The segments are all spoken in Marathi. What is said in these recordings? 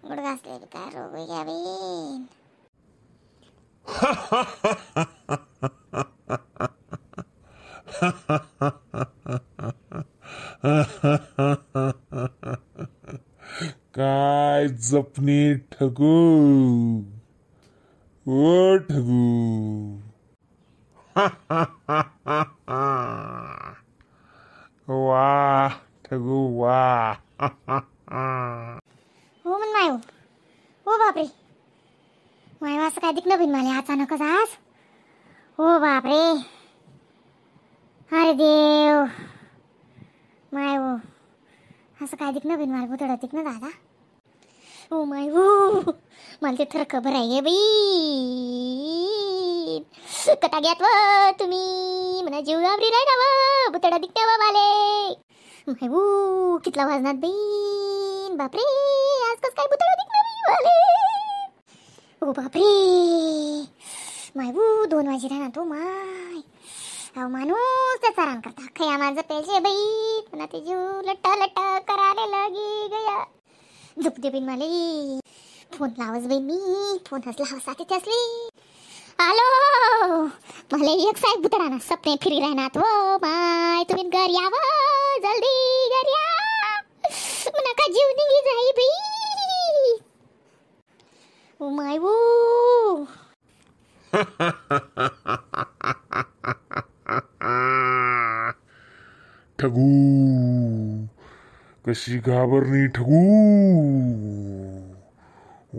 गुडघासले काय रोग होई गया बहीण. काय जपणी ठगू, ओ ठगू. वा ठगू वा. हो म्हण माय हो बापरे. माय असं काय दिखणं बिन मला अचानकच आज. हो बापरे. अरे देव माय हो असं काय दिखणं बिन मला बुतडं दिखणं दादा. हो माय हो मला ते थर खबर आहे बाई. कटा घ्यात व तुम्ही म्हणा जीव घाबरी राही ना व बुतडा दिखते व माले. माय हो कितला वाजनात बाई. बापरे आज कस काय बुतडा दिखणार बाई वाले. ओ बापरे माय वो 2 वाजे राहणार तो माय. अहो माणूस त्याचा रान करता खया माझं पेजे बाई. पुन्हा ते जीव लट्टा लट्टा करायला लागी गया. झोप दे बिन माले. फोन लावस बाई मी. फोन हसला हसाते त्यासली. हॅलो मला एक साहेब बुतडा ना सपने फिरी राहणार व माय. तुम्ही घर यावा जल्दी घर या. म्हणा का जीव निघी जाई बाई. ओ माय वो. ठगू कशी घाबरणी ठगू.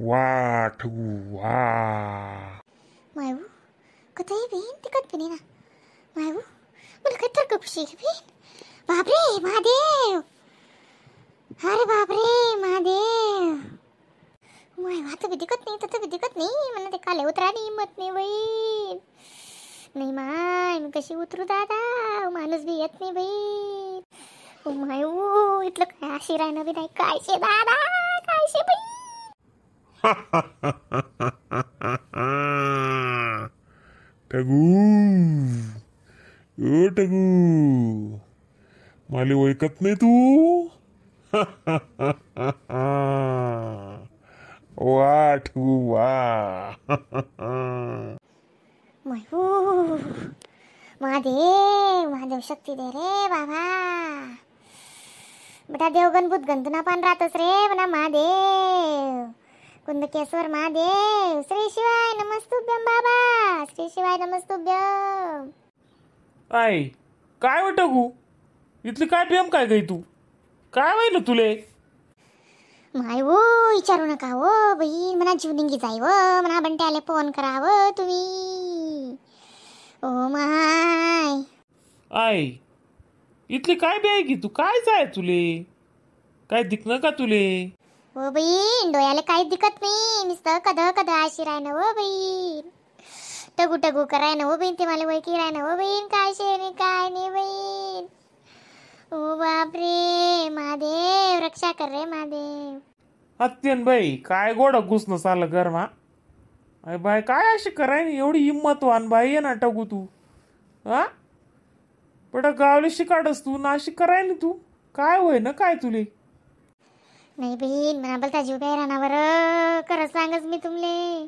वा ठगू वा. माय वो कतई बेन तिकट बने ना. माय वो मला काय तर खुशी बेन. बापरे महादेव. अरे बापरे महादेव. माय वात भी दिखत नाही तत भी दिखत नाही. मला ते काले उतरानी हिम्मत नाही बाई. नाही माय मी कशी उतरू दादा. माणूस भी येत नाही बाई. ओ माय ओ इतलं काय अशी राहणं बी नाही काय शे दादा काय शे बाई. ठगू ओ ठगू मला ओळखत नाही तू. वा ठगू वा. माय हो महादेव महादेव शक्ती दे रे बाबा. बेटा देवगण भूत गंधना पान राहतोस रे म्हणा महादेव. कुंदकेश्वर महादेव. श्री शिवाय नमस्तुभ्यम बाबा. श्री शिवाय नमस्तुभ्यम. आई काय वाटू इथली काय प्रेम काय गई तू काय व्हायला तुले. माय वो विचारू नका हो बहीण. म्हणा जीव निघी जाई व म्हणा बंट्याले फोन करावं तुम्ही. ओ माय आई इथली काय बी आहे की तू काय जाय तुले काय दिखणं का तुले. हो बहीण डोळ्याला काहीच दिखत नाही. नुसतं कध कध अशी राहणं हो बहीण. टगू टगू कराय ना हो बहीण. ते मला ओळखी राह ना हो बहीण. काय शे नाही काय नाही बहीण. ओ बापरे महादेव रक्षा कर रे महादेव. अत्यन बाई काय गोड घुसणं चाललं गरमा. अरे बाय काय अशी कराय ना एवढी हिंमतवान बाई आहे ना टगू तू. हा पण गावले शिकाडस तू नाशिक कराय ना तू काय होय ना काय तुले. नाही बहीण म्हणा बोलता जीव काय राहणार खरं सांगच मी तुमले.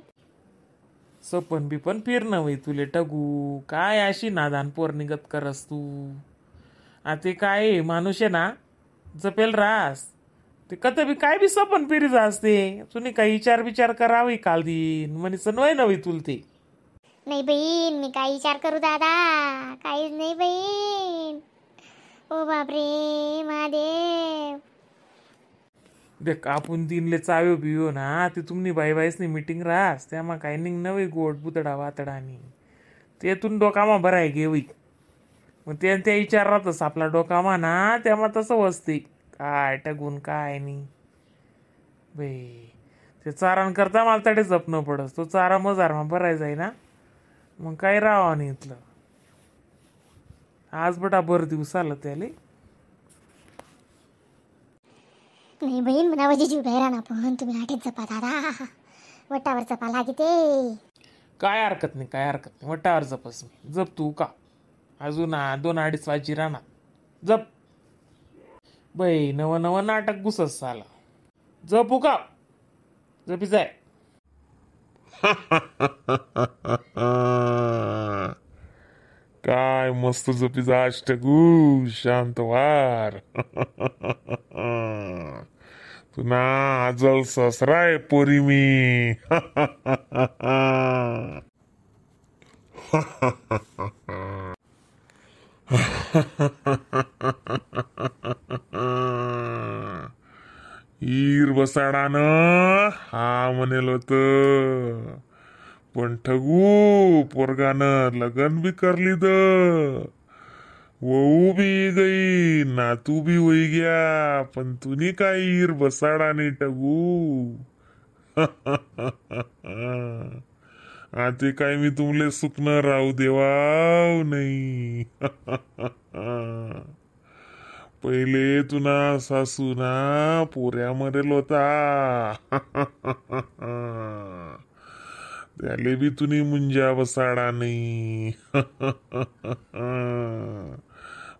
सपन बिपन फिरणं वय तुले टगू काय अशी नादान पोर निघत करस तू. ते काय माणूस आहे ना जपेल रास ते कत बी काय बी सपन फिरी असते. तुम्ही काही विचार करावी काल दिन म्हणे सनवाय नव्हे तुल ते. नाही बहीण मी काय विचार करू दादा काहीच नाही बहीण. ओ बापरे महादेव. देख आपण तीनले चाव्यो बियो ना ते तुम्ही बाईसनी मीटिंग राहस त्यामा काय निघ नवे गोड बुतडा वातडानी तेथून डोकामा भराय घेवी. मग त्या विचार राहतस आपला डोकामा ना त्यामा तसं वसते काय टगून काय नाही बाई. ते चारण करता मला तडे जपणं पडस. तो चारा मजारमा भरायचा आहे ना मग काय राहावं नाही इथलं. आज बटा भर दिवस आलं त्याले. नाही बहीण म्हणावं जीव काय राहणार पण तुम्ही आठेच जपा दादा. वटावर जपा लागे ते. काय हरकत नाही काय हरकत नाही वटावर जपस मी जप तू का अजून 2-2.5 वाजी राहणार जप. बाई नवं नाटक घुसस आला जपू का. जपी जाय. काय मस्त झोपीचा अष्टगू शांत वार. तुना आजल ससराय पोरी मी. ईर बसाडानं हा म्हणेल होत, पण ठगू पोरगानं लगन बी करली द, वहू बी गई नातू बी होई गया, पण तुनी काय ईर बसाडा नाही ठगू. आते काय मी तुमले सुकणं राहू देवाव नाही. पहिले तुना सासूना पोऱ्या मरेल होता. त्याले बी तुनी मुंजा बसाडा नाही.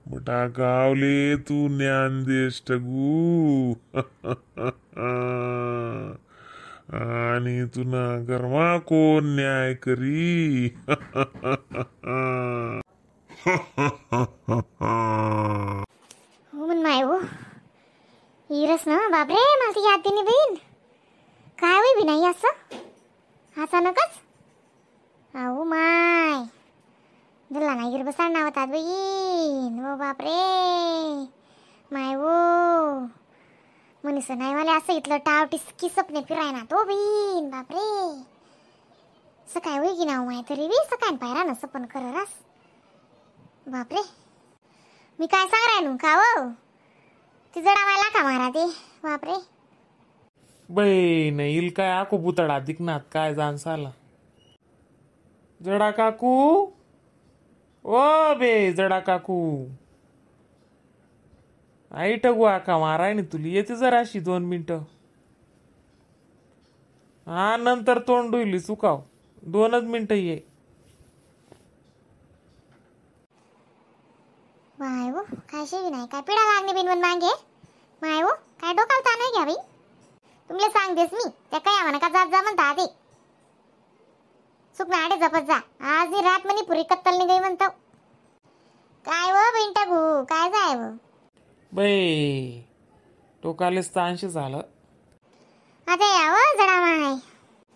मोठा गावले तू ज्ञान देश ठगू. आणि तुना गरमा कोण न्याय करी. हो म्हण माय हो हिरस ना बापरे मला ती याद देणे बहीण काय होई बी नाही असं अचानकच. अहो माय दिला ना हिर बसाड नावतात बहीण. हो बापरे माय हो मनीस नाही मला असं इथलं टाव टिसकी सपने फिराय ना तो बहीण. बापरे सकाळ होई की नाव माय तरी बी सकाळ पायरा ना सपन करस. बापरे मी काय सांग राहिलो का हो ती जडा मला का मारा ते. बापरे बहीण येईल काय आको पुतळा दिकनात काय जाण साला. जडा काकू ओ बे जडा काकू आई टगू आका माराय ना तुली येते जराशी 2 मिनिटं. हा नंतर तोंड डुईली चुकाव 2च मिनिटं ये. माय हो काय शेवी नाही काय पिढा लागणे बिनवन मागे. माय हो काय डोकाल ताण आहे घ्या बाई तुमले सांगतेस मी त्या काय म्हणा का जात जा म्हणता आधी सुकना आडे जपत जा. आज ही रात मनी पुरी कत्तल नाही गई म्हणतो. काय व बहीण टाकू काय जाय व बाई टोकालेच ताणशी झालं. आता यावं जडा माय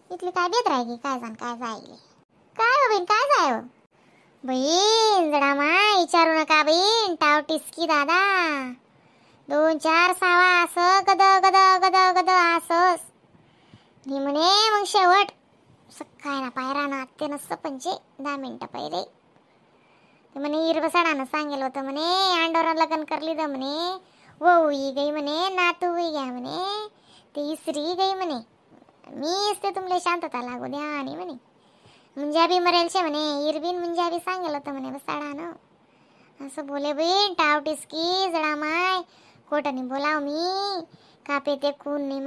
इथली काय बेत राहिली काय जाण काय जायले. काय हो बहीण काय जाय व बहीण जडा माय विचारू नका बहीण टाव टिसकी दादा 2-4 सावा असं गद गद गद गद असस नि म्हणे मग शेवट सकाळ ना पायरा ना आत्ते नसतं पंचे 10 मिनिटं पहिले ते म्हणे हिर बसाडानं सांगेल होतं म्हणे अंडोरा लग्न करली द म्हणे वहू ही गई म्हणे नातू ही घ्या म्हणे ते इसरी गई म्हणे मीच ते तुमले शांतता लागू द्या आणि म्हणे मुंजा बी मरेल शे म्हणे हिरबीन मुंजा बी सांगेल होतं म्हणे बसाडानं असं बोले बहीण टाव टिसकी जडा माय कोटनी बोलाव मी कापे ते खून नाही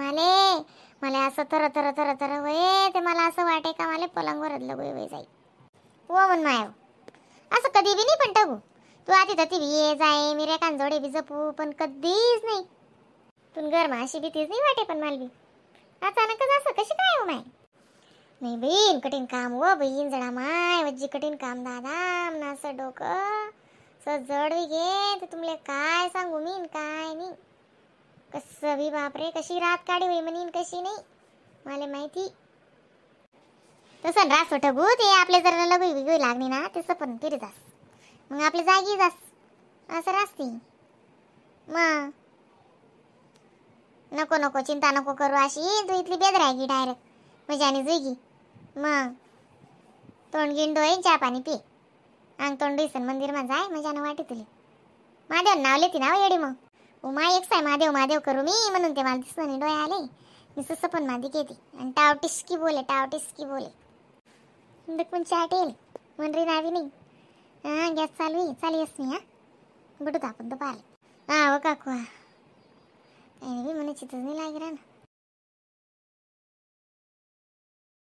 मला असं तर तर तर तर होय ते मला असं वाटे का मला पलंगवर लगोय जाई. हो म्हण माय असं कधी बी नाही पण टगू तू आधी तती बी ये जाय मी रेखान जोडे बी जपू पण कधीच नाही तू गरमा अशी भीतीच नाही वाटे पण मला बी अचानकच असं कशी काय हो माय. नाही बहीण कठीण काम हो बहीण जडा माय वज्जी कठीण काम दादा ना असं डोकं जड घे तर तुमले काय सांगू मी काय नाही कसं बी बापरे कशी रात काढी होई म्हणीन कशी नाही मला माहिती. तसं रास ठगू ते आपले जर लगू विगू लागणे ना तसं पण फिरत जास मग आपले जागी जास असं रासती मग नको नको चिंता नको करू अशी तू इथली बेद राहिली डायरेक्ट मजाने जुगी मग तोंड गिंडो आहे चहा पाणी पी अंग तोंड दिसन मंदिर मा जाय मजाने वाटे तुले महादेव नाव लेती नाव येडी मग उमा एक साय महादेव महादेव करू मी म्हणून ते मला दिसत नाही डोळे आले मी सुस पण मादी घेते आणि टाव टिसकी बोले दुख पण चाटेल मनरी नावी नाही. हां गॅस चालू आहे चालीस मी हां बुडू आपण दुपारले हा हो काकू काही बी मला चित्रच नाही लागे ना